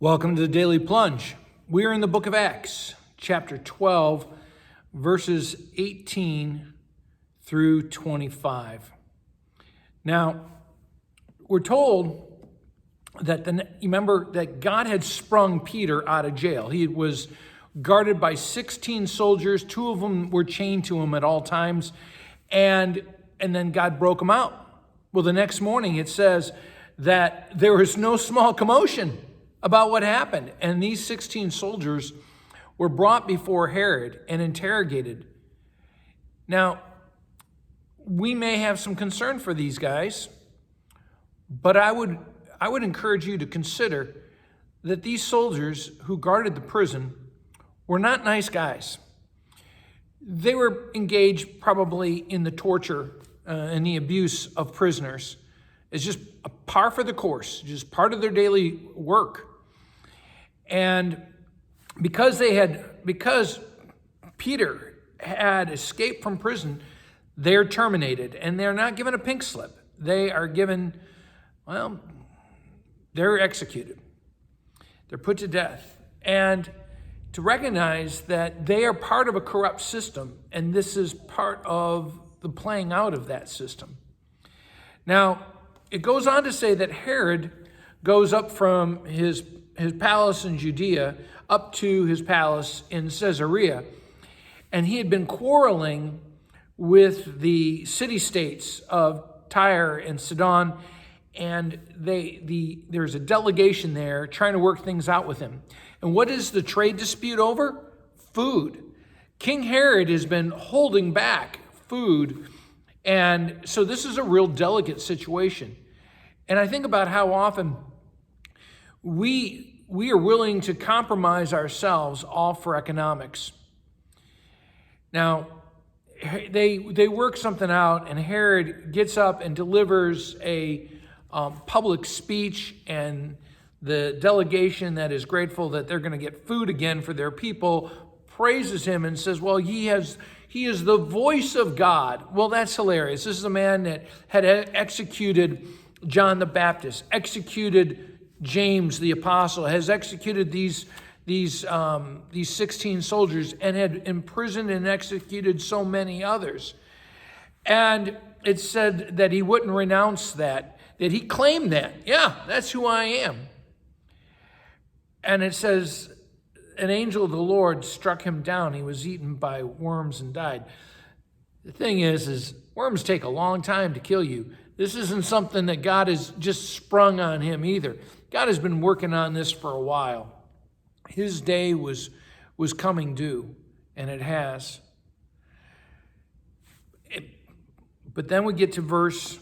Welcome to the Daily Plunge. We are in the book of Acts, chapter 12, verses 18 through 25. Now, we're told that remember that God had sprung Peter out of jail. He was guarded by 16 soldiers. 2 of them were chained to him at all times, and then God broke him out. Well, the next morning it says that there was no small commotion about what happened. And these 16 soldiers were brought before Herod and interrogated. Now, we may have some concern for these guys, but I would encourage you to consider that these soldiers who guarded the prison were not nice guys. They were engaged probably in the torture and the abuse of prisoners. It's just a par for the course, just part of their daily work. And because Peter had escaped from prison, they're terminated, and they're not given a pink slip. They are given, they're executed. They're put to death. And to recognize that they are part of a corrupt system, and this is part of the playing out of that system. Now, it goes on to say that Herod goes up from his palace in Judea up to his palace in Caesarea, and he had been quarreling with the city-states of Tyre and Sidon, and there's a delegation there trying to work things out with him. And what is the trade dispute over? Food. King Herod has been holding back food, and so this is a real delicate situation. And I think about how often we are willing to compromise ourselves all for economics. Now, they work something out, and Herod gets up and delivers a public speech, and the delegation that is grateful that they're going to get food again for their people praises him and says, well, he is the voice of God. Well, that's hilarious. This is a man that had executed John the Baptist, executed James the apostle, has executed these 16 soldiers, and had imprisoned and executed so many others. And it said that he wouldn't renounce that he claimed that. Yeah, that's who I am. And it says, an angel of the Lord struck him down. He was eaten by worms and died. The thing is worms take a long time to kill you. This isn't something that God has just sprung on him either. God has been working on this for a while. His day was coming due, and it has. But then we get to verse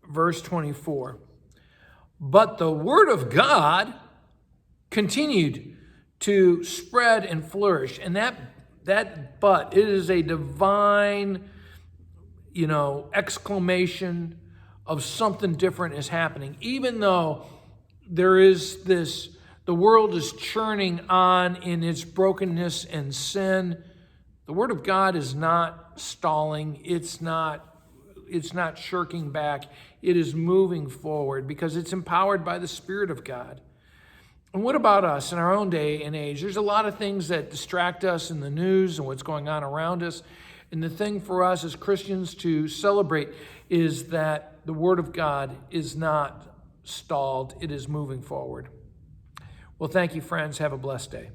24. But the word of God continued to spread and flourish. And that but, it is a divine, exclamation of something different is happening. Even though there is the world is churning on in its brokenness and sin, the word of God is not stalling. It's not shirking back. It is moving forward because it's empowered by the Spirit of God. And what about us in our own day and age? There's a lot of things that distract us in the news and what's going on around us. And the thing for us as Christians to celebrate is that the Word of God is not stalled. It is moving forward. Well, thank you, friends. Have a blessed day.